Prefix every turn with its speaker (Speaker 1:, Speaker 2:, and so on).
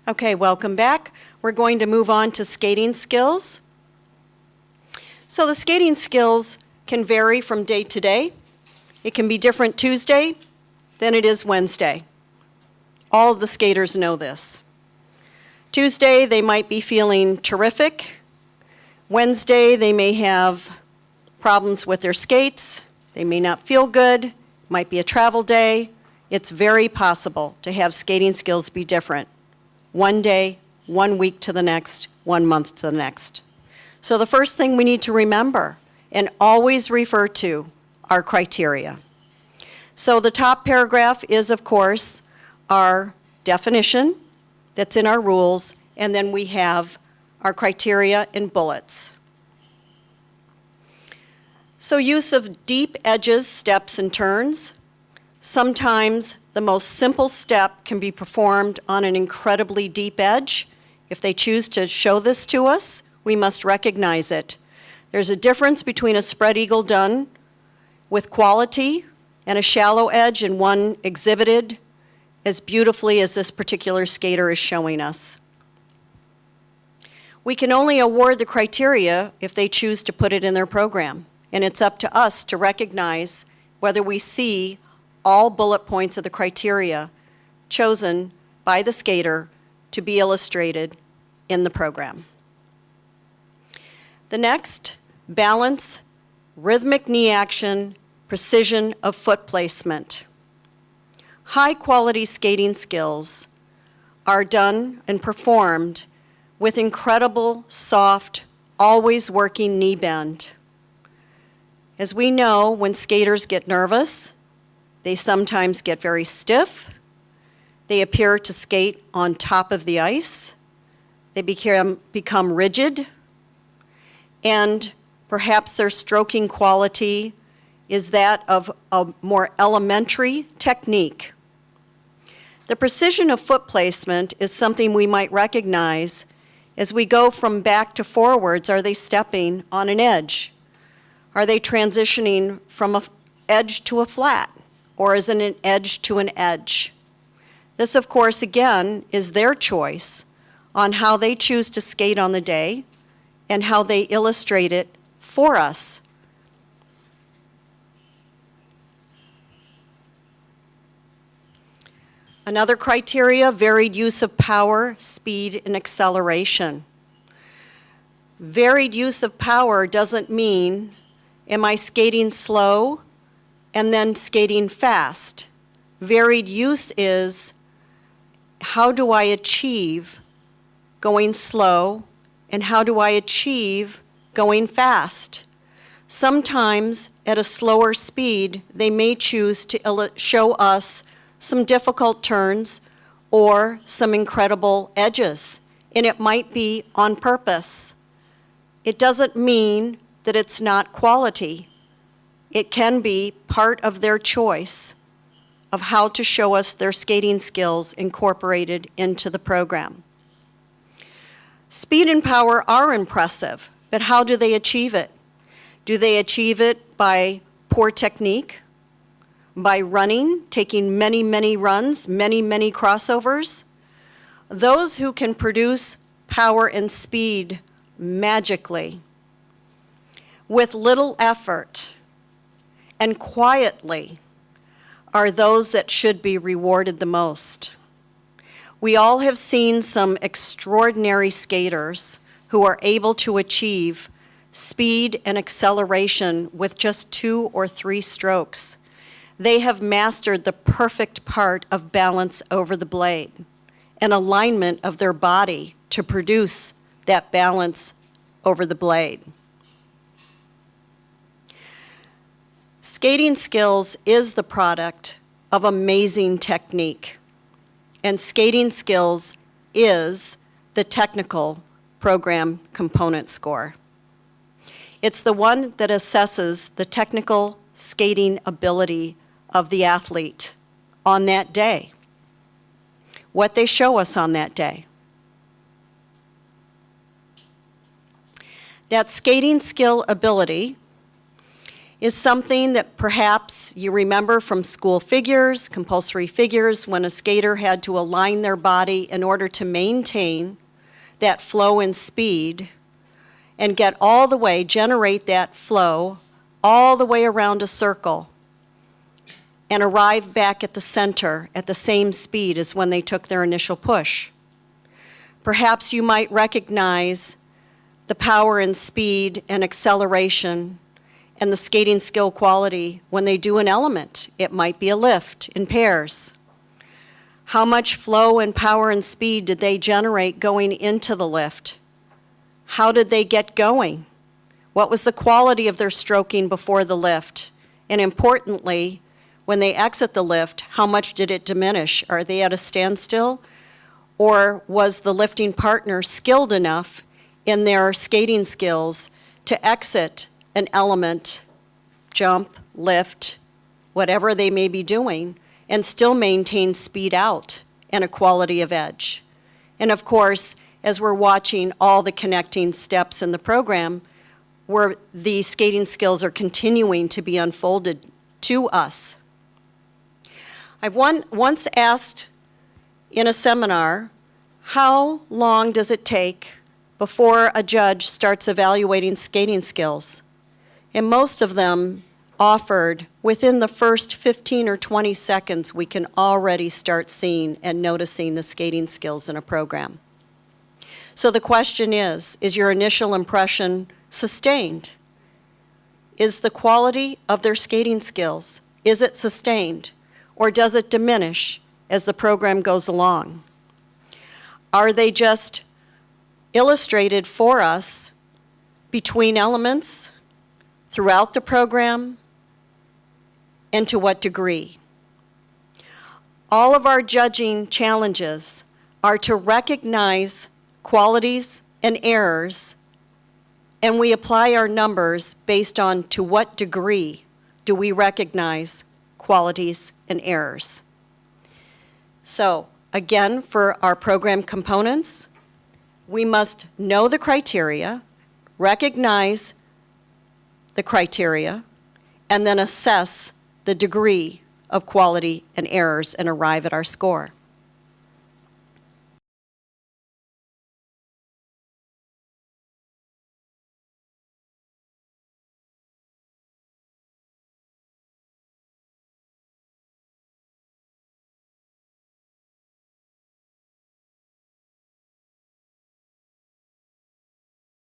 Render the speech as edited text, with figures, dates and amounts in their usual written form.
Speaker 1: Okay, welcome back. We're going to move on to skating skills. So the skating skills can vary from day to day. It can be different Tuesday than it is Wednesday. All of the skaters know this. Tuesday, they might be feeling terrific. Wednesday, they may have problems with their skates. They may not feel good. Might be a travel day. It's very possible to have skating skills be different. One day, 1 week to the next, 1 month to the next. So the first thing we need to remember and always refer to are criteria. So the top paragraph is, of course, our definition that's in our rules, and then we have our criteria in bullets. So use of deep edges, steps, and turns. Sometimes the most simple step can be performed on an incredibly deep edge. If they choose to show this to us, we must recognize it. There's a difference between a spread eagle done with quality and a shallow edge and one exhibited as beautifully as this particular skater is showing us. We can only award the criteria if they choose to put it in their program, and it's up to us to recognize whether we see all bullet points of the criteria chosen by the skater to be illustrated in the program. The next, balance, rhythmic knee action, precision of foot placement. High-quality skating skills are done and performed with incredible, soft, always working knee bend. As we know, when skaters get nervous, they sometimes get very stiff. They appear to skate on top of the ice. They become rigid. And perhaps their stroking quality is that of a more elementary technique. The precision of foot placement is something we might recognize as we go from back to forwards. Are they stepping on an edge? Are they transitioning from an edge to a flat? Or is it an edge to an edge? This, of course, again, is their choice on how they choose to skate on the day and how they illustrate it for us. Another criteria, varied use of power, speed, and acceleration. Varied use of power doesn't mean, am I skating slow and then skating fast? Varied use is, how do I achieve going slow and how do I achieve going fast? Sometimes at a slower speed, they may choose to show us some difficult turns or some incredible edges, and it might be on purpose. It doesn't mean that it's not quality. It can be part of their choice of how to show us their skating skills incorporated into the program. Speed and power are impressive, but how do they achieve it? Do they achieve it by poor technique? By running, taking many, many runs, many, many crossovers? Those who can produce power and speed magically, with little effort, and quietly, are those that should be rewarded the most. We all have seen some extraordinary skaters who are able to achieve speed and acceleration with just 2 or 3 strokes. They have mastered the perfect part of balance over the blade and alignment of their body to produce that balance over the blade. Skating skills is the product of amazing technique, and skating skills is the technical program component score. It's the one that assesses the technical skating ability of the athlete on that day, what they show us on that day. That skating skill ability is something that perhaps you remember from school figures, compulsory figures, when a skater had to align their body in order to maintain that flow and speed and get all the way, generate that flow all the way around a circle and arrive back at the center at the same speed as when they took their initial push. Perhaps you might recognize the power and speed and acceleration and the skating skill quality when they do an element. It might be a lift in pairs. How much flow and power and speed did they generate going into the lift? How did they get going? What was the quality of their stroking before the lift? And importantly, when they exit the lift, how much did it diminish? Are they at a standstill? Or was the lifting partner skilled enough in their skating skills to exit an element, jump, lift, whatever they may be doing, and still maintain speed out and a quality of edge? And of course, as we're watching all the connecting steps in the program, where the skating skills are continuing to be unfolded to us. I've once asked in a seminar, how long does it take before a judge starts evaluating skating skills? And most of them offered within the first 15 or 20 seconds, we can already start seeing and noticing the skating skills in a program. So the question is your initial impression sustained? Is the quality of their skating skills, is it sustained? Or does it diminish as the program goes along? Are they just illustrated for us between elements, throughout the program, and to what degree? All of our judging challenges are to recognize qualities and errors, and we apply our numbers based on to what degree do we recognize qualities and errors. So again, for our program components, we must know the criteria, recognize the criteria, and then assess the degree of quality and errors and arrive at our score.